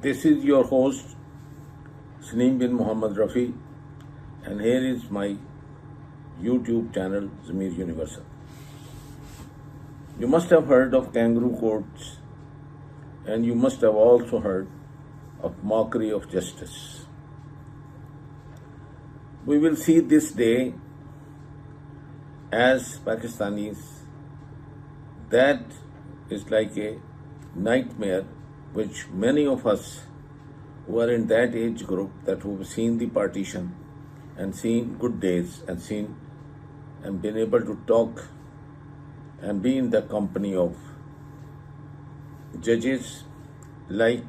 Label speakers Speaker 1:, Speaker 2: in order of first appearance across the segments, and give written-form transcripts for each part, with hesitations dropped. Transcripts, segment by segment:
Speaker 1: This is your host, Salim bin Muhammad Rafi, and here is my YouTube channel, Zamir Universal. You must have heard of kangaroo courts, and you must have also heard of mockery of justice. We will see this day as Pakistanis. That is like a nightmare which many of us who are in that age group that who have seen the partition and seen good days and been able to talk and be in the company of judges like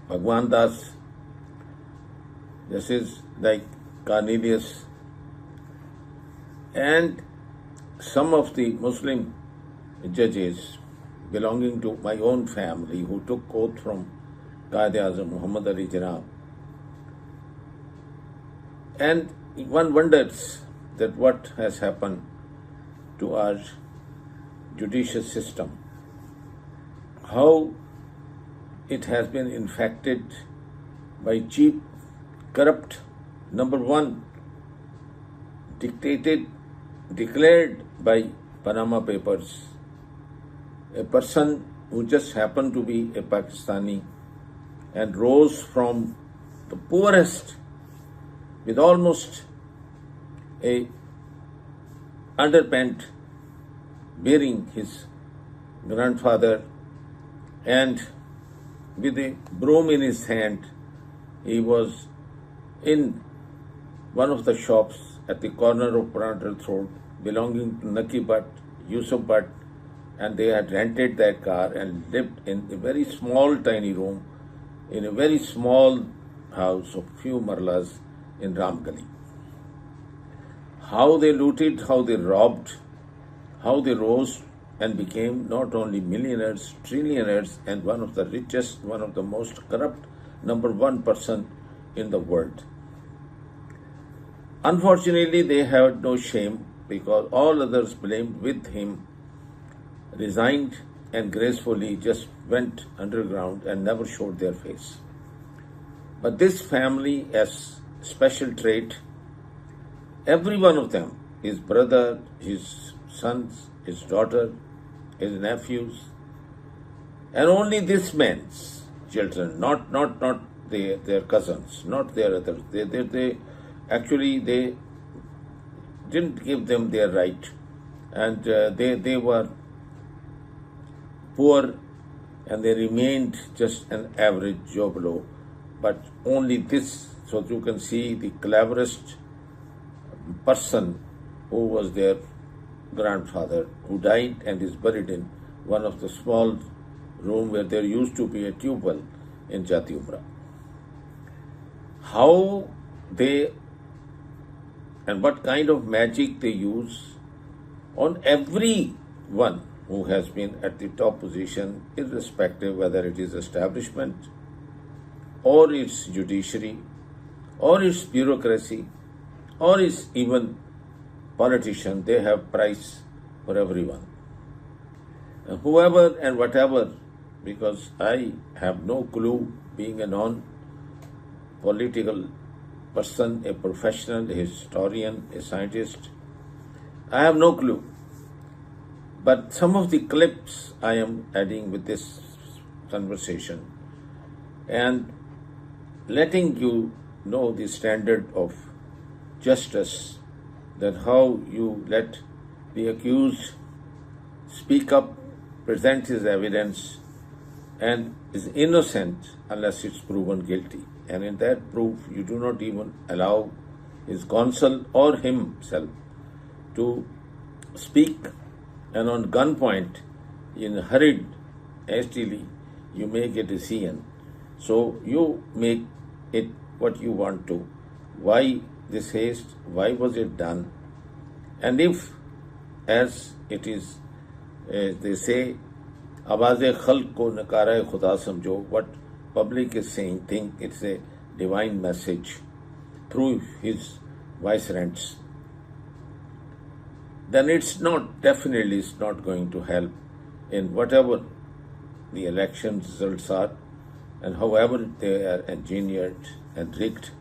Speaker 1: Bhagwan Das, justice like Cornelius, and some of the Muslim judges belonging to my own family who took oath from Qaid-e-Azam Muhammad Ali Jinnah. And one wonders that what has happened to our judicial system, how it has been infected by cheap, corrupt, number one, declared by Panama Papers, a person who just happened to be a Pakistani and rose from the poorest with almost a underpant bearing his grandfather, and with a broom in his hand, he was in one of the shops at the corner of Parantal Road belonging to Naki Bhatt, Yusuf Bhatt, and they had rented that car and lived in a very small tiny room in a very small house of few marlas in Ramgali. How they looted, how they robbed, how they rose and became not only millionaires, trillionaires, and one of the richest, one of the most corrupt, number one person in the world. Unfortunately, they had no shame because all others blamed with him resigned and gracefully just went underground and never showed their face. But this family has special trait. Every one of them, his brother, his sons, his daughter, his nephews, and only this man's children, not their cousins, not their others. They actually didn't give them their right, and they were poor, and they remained just an average Joe Blow. But only this, so you can see the cleverest person who was their grandfather, who died and is buried in one of the small room where there used to be a tube well in Jati Umrah. How they and what kind of magic they use on everyone who has been at the top position, irrespective whether it is establishment or its judiciary or its bureaucracy or its even politician, they have price for everyone. And whoever and whatever, because I have no clue, being a non-political person, a professional, a historian, a scientist, I have no clue. But some of the clips I am adding with this conversation and letting you know the standard of justice, that how you let the accused speak up, present his evidence, and is innocent unless it's proven guilty. And in that proof, you do not even allow his counsel or himself to speak, and on gunpoint, in hurried, hastily, you make a decision. So you make it what you want to. Why this haste? Why was it done? And if, as it is, they say, आवाज़े खल्क को नकारा खुदा समझो, what public is saying, think it's a divine message through his vicegerents, then it's not going to help in whatever the election results are, and however they are engineered and rigged,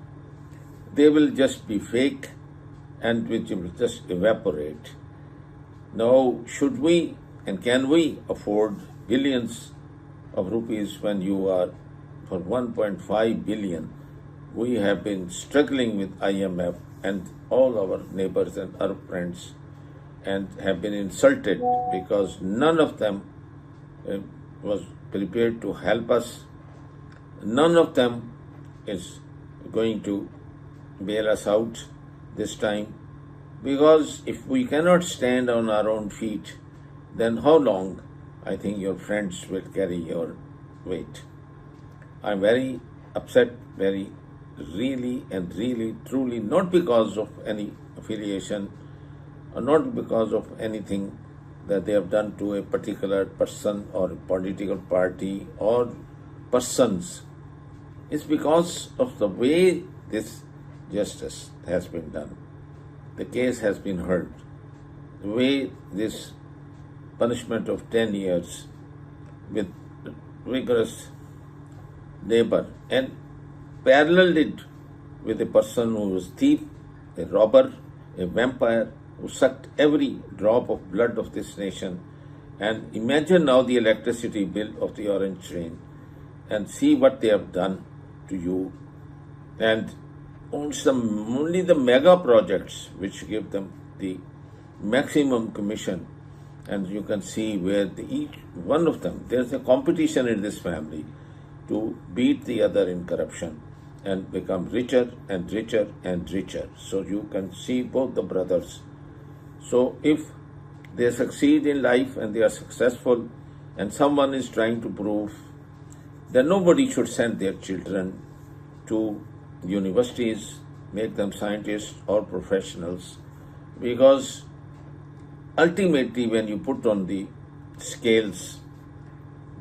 Speaker 1: they will just be fake and which will just evaporate. Now, should we and can we afford billions of rupees when you are for 1.5 billion? We have been struggling with IMF and all our neighbors and our friends and have been insulted because none of them was prepared to help us. None of them is going to bail us out this time, because if we cannot stand on our own feet, then how long I think your friends will carry your weight. I'm very upset, really truly, not because of any affiliation or not because of anything that they have done to a particular person or a political party or persons. It's because of the way this justice has been done. The case has been heard. The way this punishment of 10 years with rigorous labor and paralleled it with a person who was thief, a robber, a vampire, who sucked every drop of blood of this nation. And imagine now the electricity bill of the orange train and see what they have done to you. And only the mega projects which give them the maximum commission. And you can see where each one of them, there's a competition in this family to beat the other in corruption and become richer and richer and richer. So you can see both the brothers. So if they succeed in life and they are successful and someone is trying to prove, then nobody should send their children to universities, make them scientists or professionals, because ultimately when you put on the scales,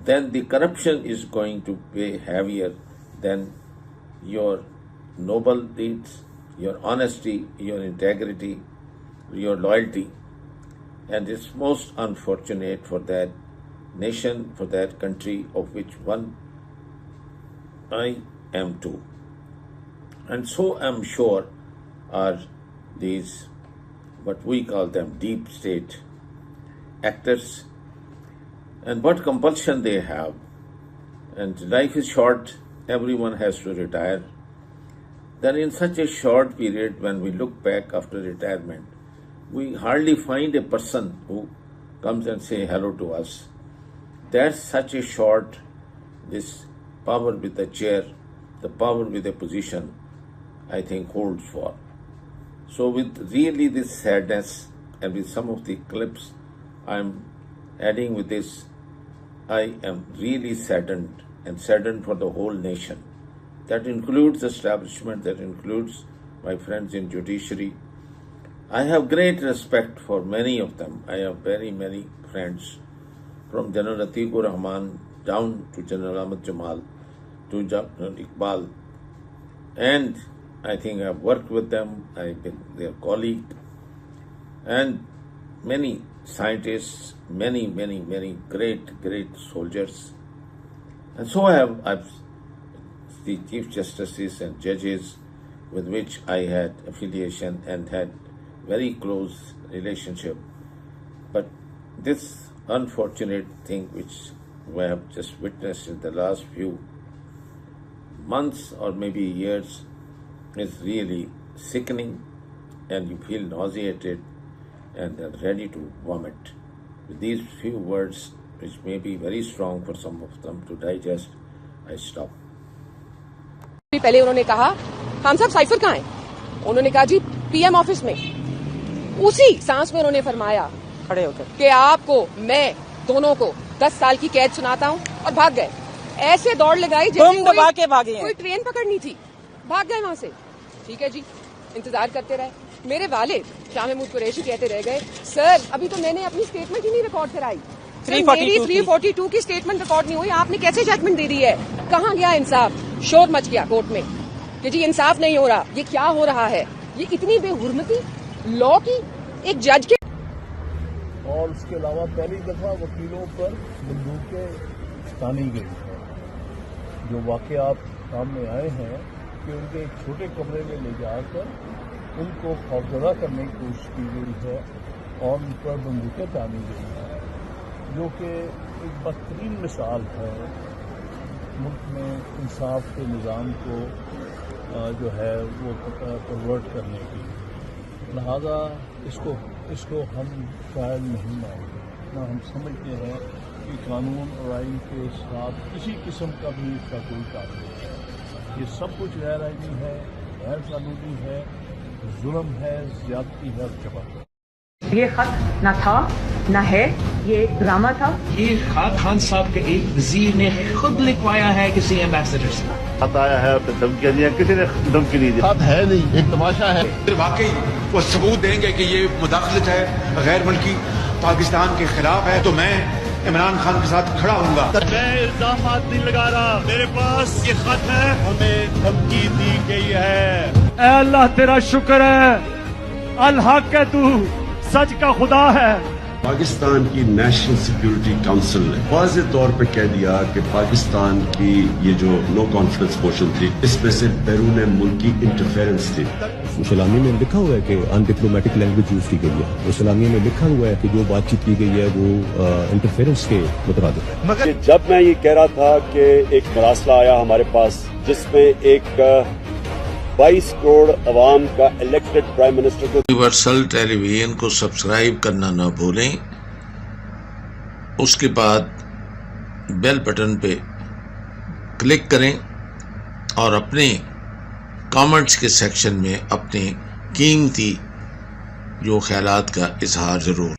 Speaker 1: then the corruption is going to weigh heavier than your noble deeds, your honesty, your integrity, your loyalty. And it's most unfortunate for that nation, for that country of which one I am too. And so I'm sure are these, what we call them, deep state actors, and what compulsion they have. And life is short, everyone has to retire. Then in such a short period, when we look back after retirement, we hardly find a person who comes and say hello to us. That's such a short, this power with the chair, the power with a position, I think holds for. So with really this sadness and with some of the clips I'm adding with this, I am really saddened and saddened for the whole nation. That includes the establishment, that includes my friends in judiciary. I have great respect for many of them. I have very many friends, from General Atikur Rahman down to General Ahmad Jamal to General Iqbal. And I think I've worked with them, I've been their colleague, and many scientists, many great soldiers. And so I've the Chief Justices and judges with which I had affiliation and had very close relationship. But this unfortunate thing which we have just witnessed in the last few months or maybe years is really sickening, and you feel nauseated and are ready to vomit. With these few words, which may be very strong for some of them to digest, I stop.
Speaker 2: पहले उन्होंने कहा हम सब cipher कहाँ हैं? उन्होंने कहा जी PM office में। उसी सांस में उन्होंने फरमाया खड़े होकर कि आपको मैं दोनों को 10 साल की कैद सुनाता हूँ, और भाग गए। ऐसे दौड़ लगाई जैसे कोई ट्रेन पकड़नी थी, भाग गए वहां से। ठीक है जी, इंतजार करते रहे। मेरे वालिद शाह महमूद कुरैशी कहते रह गए, सर अभी तो मैंने अपनी स्टेटमेंट ही नहीं रिकॉर्ड कराई, मेरी 342 की स्टेटमेंट रिकॉर्ड नहीं हुई, आपने कैसे जजमेंट दे दी है? कहाँ गया इंसाफ? शोर मच गया कोर्ट में कि जी इंसाफ नहीं हो रहा, ये क्या हो रहा है? ये इतनी बेहुरमती लॉ की एक जज के।
Speaker 3: और उसके अलावा पहली दफा वकीलों पर बंदूकें तानी गई है। जो वाक़यात सामने आए हैं कि उनके एक छोटे कमरे में ले जाकर उनको खौफजदा करने की कोशिश की गई है और उन पर बंदूकें तानी गई हैं, जो कि एक बदतरीन मिसाल है मुल्क में इंसाफ के निज़ाम को जो है वो परवर्ट करने की। लिहाजा इसको हम शायद नहीं मानते, ना हम समझते हैं कि कानून और आइन के साथ किसी किस्म का भी इसका कोई ताल्लुक है। ये सब कुछ गैर आइनी है, गैर कानूनी है, जुल्म है, ज़्यादती है और जबर है।
Speaker 4: ये खत न था न है, ये ड्रामा था।
Speaker 5: ये खत खान साहब के एक वजीर ने खुद लिखवाया है किसी एम्बेसडर से।
Speaker 6: खत आया है, धमकियां दी, किसी ने धमकी नहीं दी।
Speaker 3: खत है नहीं, एक तमाशा है।
Speaker 7: फिर वाकई वो सबूत देंगे कि ये मुदाखलत है गैर मुल्की पाकिस्तान के खिलाफ है, तो मैं इमरान खान के साथ खड़ा हूँगा।
Speaker 6: मैं इल्जाम नहीं लगा रहा, मेरे पास ये खत है, हमें धमकी दी गई है।
Speaker 8: ऐ अल्लाह तेरा शुक्र है, अल हक है, तू सच का खुदा है।
Speaker 9: पाकिस्तान की नेशनल सिक्योरिटी काउंसिल ने वाज़ेह तौर पे कह दिया कि पाकिस्तान की ये जो नो कॉन्फिडेंस मोशन थी, इसमें से बैरून मुल्क की इंटरफेरेंस थी।
Speaker 10: सलामी में लिखा हुआ है कि अनडिप्लोमेटिक लैंग्वेज यूज की गई है, और सलामी में लिखा हुआ है कि जो बातचीत की गई है वो इंटरफेरेंस के मुताबिक है।
Speaker 6: मगर जब मैं ये कह रहा था कि एक मरासला आया हमारे पास जिसमें एक 22 करोड़ अवाम का इलेक्टेड प्राइम मिनिस्टर को।
Speaker 1: यूनिवर्सल टेलीविजन को सब्सक्राइब करना ना भूलें, उसके बाद बेल बटन पे क्लिक करें और अपने कमेंट्स के सेक्शन में अपने कीमती जो ख्यालात का इजहार ज़रूर